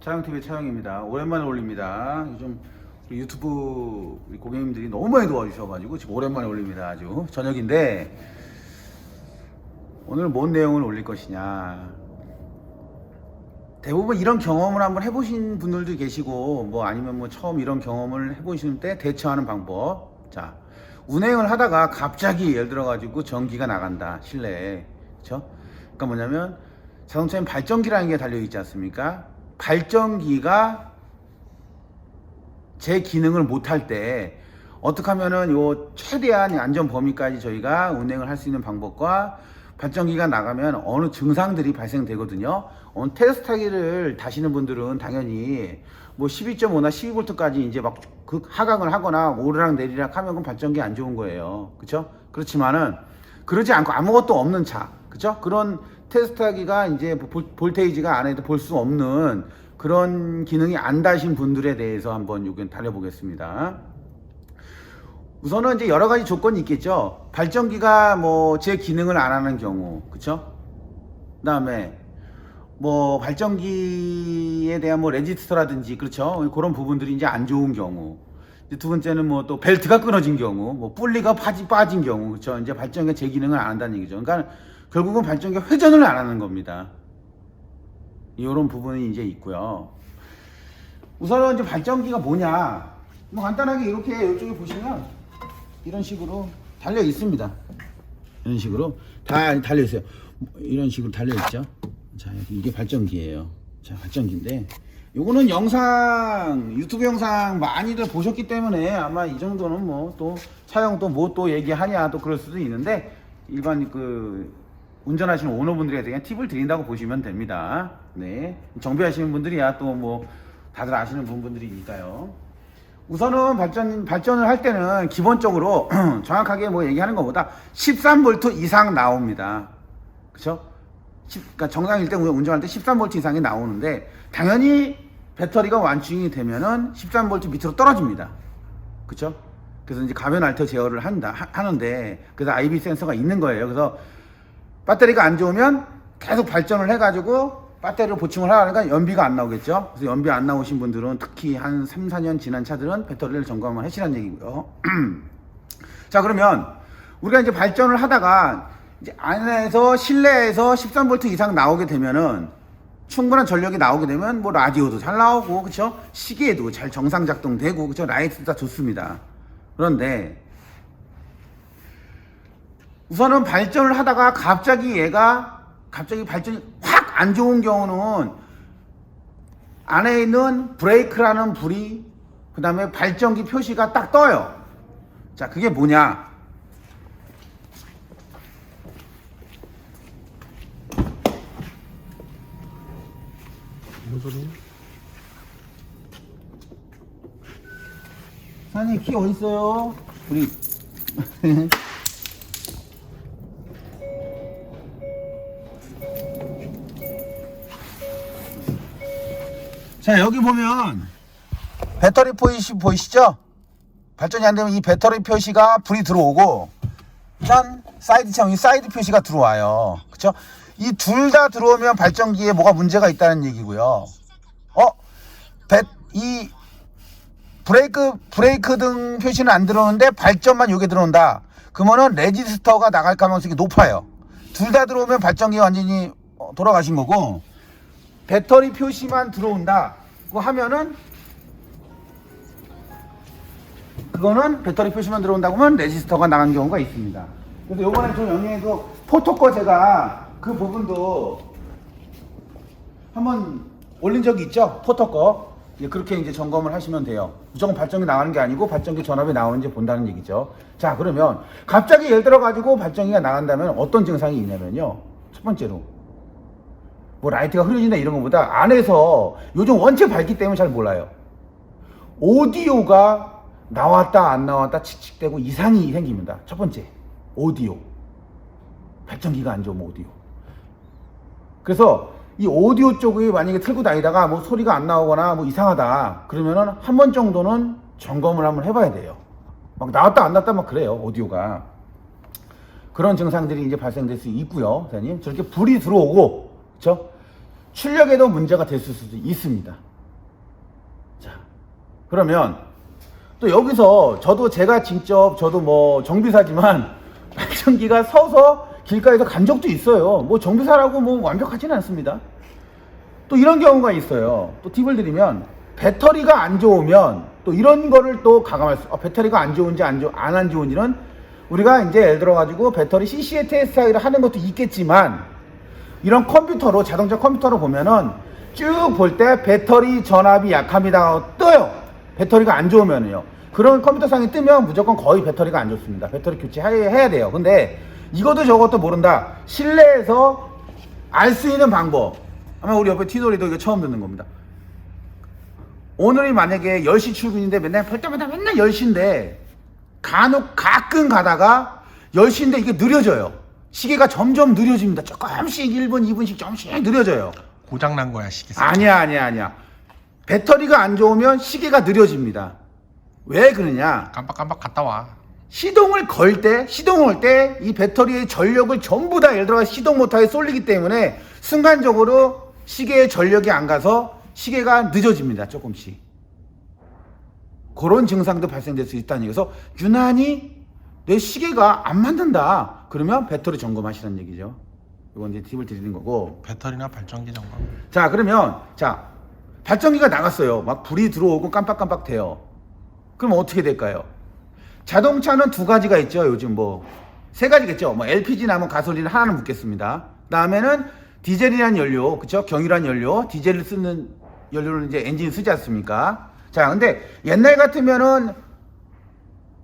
차영TV의 차영입니다. 오랜만에 올립니다. 요즘 우리 유튜브 우리 고객님들이 너무 많이 도와주셔가지고 지금 오랜만에 올립니다. 아주 저녁인데 오늘 뭔 내용을 올릴 것이냐. 대부분 이런 경험을 한번 해보신 분들도 계시고 뭐 아니면 뭐 처음 이런 경험을 해보시는 때 대처하는 방법. 자, 운행을 하다가 갑자기 예를 들어 가지고 전기가 나간다 실내에. 그쵸? 그러니까 뭐냐면 자동차엔 발전기라는 게 달려 있지 않습니까? 발전기가 제 기능을 못할 때 어떻게 하면은 요 최대한 안전 범위까지 저희가 운행을 할 수 있는 방법과 발전기가 나가면 어느 증상들이 발생되거든요. 테스트하기를 다시는 분들은 당연히 뭐 12.5나 12V까지 이제 막 하강을 하거나 오르락 내리락 하면 그건 발전기 안 좋은 거예요. 그쵸? 그렇지만은 그러지 않고 아무것도 없는 차. 그쵸? 그런 테스트하기가 이제 볼테이지가 안에도 볼 수 없는 그런 기능이 안 다신 분들에 대해서 한번 여기 달려보겠습니다. 우선은 이제 여러 가지 조건이 있겠죠. 발전기가 뭐 제 기능을 안 하는 경우, 그쵸? 그 다음에 뭐 발전기에 대한 뭐 레지스터라든지, 그렇죠? 그런 부분들이 이제 안 좋은 경우. 이제 두 번째는 뭐 또 벨트가 끊어진 경우, 뭐 분리가 빠진 경우, 그렇죠? 이제 발전기가 제 기능을 안 한다는 얘기죠. 그러니까 결국은 발전기가 회전을 안 하는 겁니다. 이런 부분이 이제 있고요. 우선은 이제 발전기가 뭐냐? 뭐 간단하게 이렇게 이쪽에 보시면 이런 식으로 달려 있습니다. 이런 식으로 다 달려 있어요. 이런 식으로 달려 있죠. 자, 이게 발전기예요. 자, 발전기인데 요거는 영상, 유튜브 영상 많이들 보셨기 때문에 아마 이 정도는 뭐 또 차영 또 뭐 또 얘기하냐 또 그럴 수도 있는데 일반 그 운전하시는 오너분들에 대한 팁을 드린다고 보시면 됩니다. 네, 정비하시는 분들이야 또 뭐 다들 아시는 분들이니까요. 우선은 발전을 할 때는 기본적으로 정확하게 뭐 얘기하는 것보다 13V 이상 나옵니다. 그쵸? 그러니까 정상일 때 운전할 때 13V 이상이 나오는데 당연히 배터리가 완충이 되면은 13V 밑으로 떨어집니다. 그쵸? 그래서 이제 가변 알터 제어를 하는데 그래서 IB 센서가 있는 거예요. 그래서 배터리가 안 좋으면 계속 발전을 해가지고 배터리를 보충을 하려니까 연비가 안 나오겠죠. 그래서 연비 안 나오신 분들은 특히 한 3, 4년 지난 차들은 배터리를 점검을 하시라는 얘기고요. 자, 그러면 우리가 이제 발전을 하다가 이제 안에서 실내에서 13V 이상 나오게 되면은 충분한 전력이 나오게 되면 뭐 라디오도 잘 나오고, 그쵸? 시계도 잘 정상 작동되고, 그쵸? 라이트도 다 좋습니다. 그런데 우선은 발전을 하다가 갑자기 발전이 확 안 좋은 경우는 안에 있는 브레이크라는 불이, 그 다음에 발전기 표시가 딱 떠요. 자, 그게 뭐냐? 뭔 소리야? 사장님, 키 어딨어요? 우리 자, 여기 보면 배터리 표시 보이시죠? 발전이 안 되면 이 배터리 표시가 불이 들어오고, 짠! 사이드 표시가 들어와요. 그쵸? 이 둘 다 들어오면 발전기에 뭐가 문제가 있다는 얘기고요. 이 브레이크 등 표시는 안 들어오는데 발전만 요게 들어온다. 그러면은 레지스터가 나갈 가능성이 높아요. 둘 다 들어오면 발전기가 완전히 돌아가신 거고, 배터리 표시만 들어온다 고 하면은 그거는 배터리 표시만 들어온다고 하면 레지스터가 나간 경우가 있습니다. 그래서 요번에 좀 영상에도 포토 제가 그 부분도 한번 올린 적이 있죠. 포토 거. 그렇게 이제 점검을 하시면 돼요. 무조건 발전기 나가는 게 아니고 발전기 전압이 나오는지 본다는 얘기죠. 자, 그러면 갑자기 예를 들어 가지고 발전기가 나간다면 어떤 증상이 있냐면요. 첫 번째로 뭐 라이트가 흐려진다 이런 것보다 안에서 요즘 원체 밝기 때문에 잘 몰라요. 오디오가 나왔다 안 나왔다 칙칙대고 이상이 생깁니다. 첫 번째, 오디오. 발전기가 안 좋으면 오디오. 그래서 이 오디오 쪽이 만약에 틀고 다니다가 뭐 소리가 안 나오거나 뭐 이상하다 그러면은 한 번 정도는 점검을 한번 해봐야 돼요. 막 나왔다 안 나왔다 막 그래요, 오디오가. 그런 증상들이 이제 발생될 수 있고요. 사장님, 저렇게 불이 들어오고, 그쵸? 출력에도 문제가 됐을 수도 있습니다. 그러면 또 여기서 제가 직접 저도 뭐 정비사지만 발전기가 서서 길가에서 간 적도 있어요. 뭐 정비사라고 뭐 완벽하지는 않습니다. 또 이런 경우가 있어요. 또 팁을 드리면 배터리가 안 좋으면 또 이런 거를 또 가감할 수, 배터리가 안 좋은지 안 좋은지는 우리가 이제 예를 들어 가지고 배터리 CCA 테스트를 하는 것도 있겠지만 이런 컴퓨터로 자동차 컴퓨터로 보면은 쭉 볼 때 배터리 전압이 약합니다 떠요. 배터리가 안 좋으면요. 그런 컴퓨터상에 뜨면 무조건 거의 배터리가 안 좋습니다. 배터리 교체해야 돼요. 근데 이것도 저것도 모른다. 실내에서 알 수 있는 방법. 아마 우리 옆에 티돌이도 이거 처음 듣는 겁니다. 오늘이 만약에 10시 출근인데 맨날 볼 때마다 맨날 10시인데 간혹 가끔 가다가 10시인데 이게 느려져요. 시계가 점점 느려집니다. 조금씩 1분, 2분씩 조금씩 느려져요. 고장난 거야 시계. 아니야. 배터리가 안 좋으면 시계가 느려집니다. 왜 그러냐? 깜빡깜빡 갔다 와. 시동을 걸 때 이 배터리의 전력을 전부 다 예를 들어 시동 모터에 쏠리기 때문에 순간적으로 시계의 전력이 안 가서 시계가 늦어집니다. 조금씩. 그런 증상도 발생될 수 있다는 얘기에서 유난히 내 시계가 안 맞는다. 그러면 배터리 점검하시라는 얘기죠. 이건 이제 팁을 드리는 거고. 배터리나 발전기 점검. 자, 그러면 발전기가 나갔어요. 막 불이 들어오고 깜빡깜빡 돼요. 그럼 어떻게 될까요? 자동차는 두 가지가 있죠. 요즘 뭐 세 가지겠죠. 뭐 LPG나 뭐 가솔린 하나는 묻겠습니다. 다음에는 디젤이라는 연료, 그쵸? 경유란 연료, 디젤을 쓰는 연료를 이제 엔진 쓰지 않습니까? 자, 근데 옛날 같으면은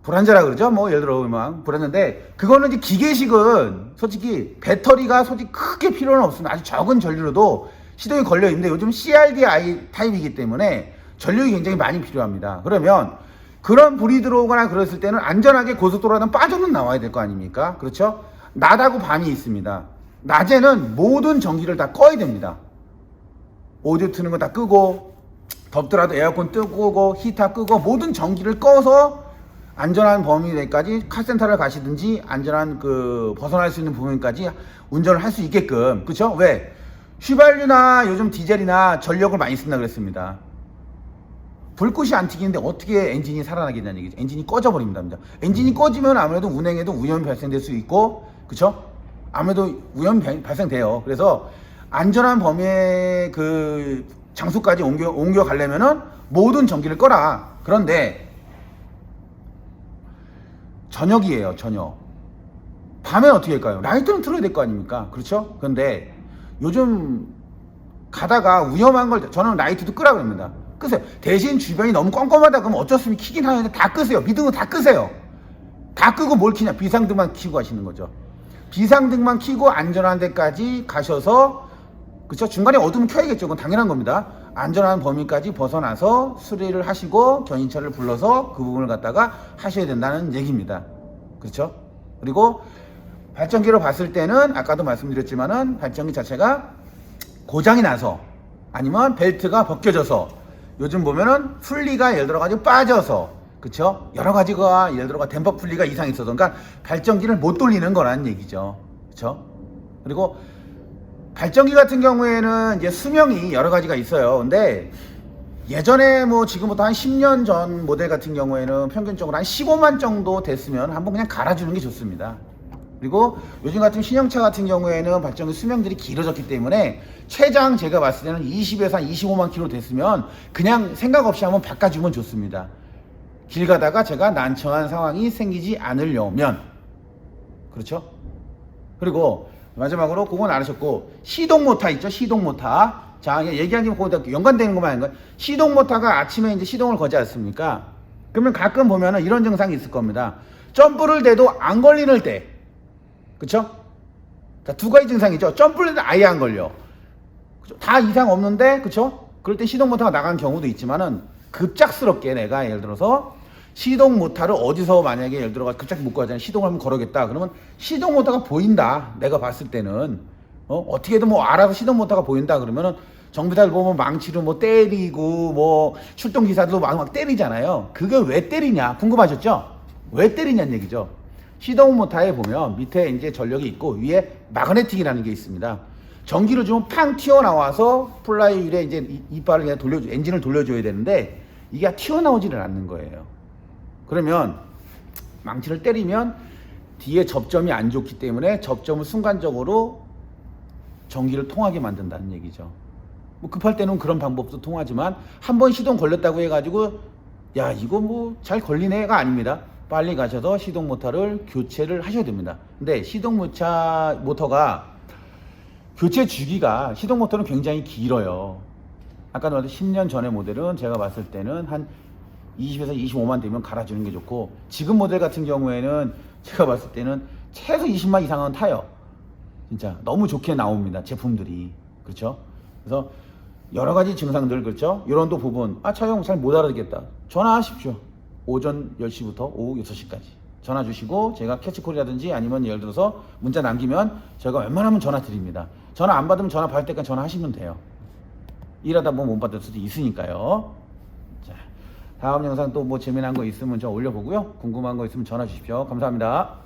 불안자라 그러죠. 뭐 예를 들어 막 불안자인데 그거는 이제 기계식은 솔직히 배터리가 크게 필요는 없습니다. 아주 적은 전류로도 시동이 걸려 있는데 요즘 CRDI 타입이기 때문에 전력이 굉장히 많이 필요합니다. 그러면 그런 불이 들어오거나 그랬을 때는 안전하게 고속도로는 빠져는 나와야 될 거 아닙니까? 그렇죠? 낮하고 밤이 있습니다. 낮에는 모든 전기를 다 꺼야 됩니다. 오디오 트는 거 다 끄고 덥더라도 에어컨 끄고 히터 끄고 모든 전기를 꺼서 안전한 범위 내까지 카센터를 가시든지 안전한 벗어날 수 있는 부분까지 운전을 할 수 있게끔. 그렇죠? 왜? 휘발유나 요즘 디젤이나 전력을 많이 쓴다 그랬습니다. 불꽃이 안 튀기는데 어떻게 엔진이 살아나겠냐는 얘기죠. 엔진이 꺼져버립니다. 엔진이 꺼지면 아무래도 운행에도 위험이 발생될 수 있고, 그쵸? 아무래도 위험이 발생돼요. 그래서 안전한 범위의 장소까지 옮겨 가려면은 모든 전기를 꺼라. 그런데 저녁이에요, 저녁. 밤에 어떻게 할까요? 라이트는 틀어야 될 거 아닙니까? 그렇죠? 그런데 요즘 가다가 위험한 걸 저는 라이트도 끄라 그럽니다. 끄세요. 대신 주변이 너무 껌껌하다 그러면 어쩔 수 없이 키긴 하는데 다 끄세요. 미등은 다 끄세요. 다 끄고 뭘 키냐? 비상등만 켜고 하시는 거죠. 비상등만 켜고 안전한 데까지 가셔서, 그쵸? 중간에 어두면 켜야겠죠. 그건 당연한 겁니다. 안전한 범위까지 벗어나서 수리를 하시고 견인차를 불러서 그 부분을 갖다가 하셔야 된다는 얘기입니다. 그렇죠? 그리고 발전기로 봤을 때는 아까도 말씀드렸지만은 발전기 자체가 고장이 나서 아니면 벨트가 벗겨져서 요즘 보면은 풀리가 예를 들어 가지고 빠져서, 그쵸? 여러 가지가 예를 들어 댐퍼 풀리가 이상이 있어서 그러니까 발전기를 못 돌리는 거라는 얘기죠. 그쵸? 그리고 발전기 같은 경우에는 이제 수명이 여러 가지가 있어요. 근데 예전에 뭐 지금부터 한 10년 전 모델 같은 경우에는 평균적으로 한 15만 정도 됐으면 한번 그냥 갈아주는 게 좋습니다. 그리고 요즘 같은 신형차 같은 경우에는 발전기 수명들이 길어졌기 때문에 최장 제가 봤을 때는 20에서 한 25만 킬로 됐으면 그냥 생각 없이 한번 바꿔주면 좋습니다. 길 가다가 제가 난처한 상황이 생기지 않으려면. 그렇죠? 그리고 마지막으로 그건 알으셨고, 시동 모터 있죠? 시동 모터. 자, 얘기한 김에 거기다 연관되는 것만 아닌 거예요. 시동 모터가 아침에 이제 시동을 거지 않습니까? 그러면 가끔 보면은 이런 증상이 있을 겁니다. 점프를 대도 안 걸리는 때. 그쵸? 자, 두 가지 증상이 있죠. 점프를 해도 아예 안 걸려. 그쵸? 다 이상 없는데, 그쵸? 그럴 때 시동 모터가 나간 경우도 있지만은 급작스럽게 내가 예를 들어서 시동 모터를 어디서 만약에 예를 들어 급작히 못 가잖아요. 시동을 한번 걸어겠다. 그러면 시동 모터가 보인다. 내가 봤을 때는 어떻게든 뭐 알아서 시동 모터가 보인다. 그러면은 정비사들 보면 망치로 뭐 때리고 뭐 출동 기사들도 막 때리잖아요. 그게 왜 때리냐? 궁금하셨죠? 왜 때리냐는 얘기죠. 시동 모터에 보면 밑에 이제 전력이 있고 위에 마그네틱이라는 게 있습니다. 전기를 주면 팡 튀어나와서 플라이휠에 이제 이빨을 그냥 엔진을 돌려줘야 되는데 이게 튀어나오지를 않는 거예요. 그러면 망치를 때리면 뒤에 접점이 안 좋기 때문에 접점을 순간적으로 전기를 통하게 만든다는 얘기죠. 뭐 급할 때는 그런 방법도 통하지만 한 번 시동 걸렸다고 해가지고 야 이거 뭐 잘 걸리네가 아닙니다. 빨리 가셔서 시동 모터를 교체를 하셔야 됩니다. 근데 시동 모터가 교체 주기가 시동 모터는 굉장히 길어요. 아까도 말했듯이 10년 전의 모델은 제가 봤을 때는 한 20에서 25만 되면 갈아주는 게 좋고, 지금 모델 같은 경우에는 제가 봤을 때는 최소 20만 이상은 타요. 진짜 너무 좋게 나옵니다, 제품들이. 그렇죠? 그래서 여러 가지 증상들, 그렇죠? 이런 또 부분, 차영 잘 못 알아듣겠다, 전화하십시오. 오전 10시부터 오후 6시까지 전화 주시고 제가 캐치콜이라든지 아니면 예를 들어서 문자 남기면 제가 웬만하면 전화 드립니다. 전화 안 받으면 전화 받을 때까지 전화하시면 돼요. 일하다 보면 못 받을 수도 있으니까요. 자, 다음 영상 또 뭐 재미난 거 있으면 저 올려보고요. 궁금한 거 있으면 전화 주십시오. 감사합니다.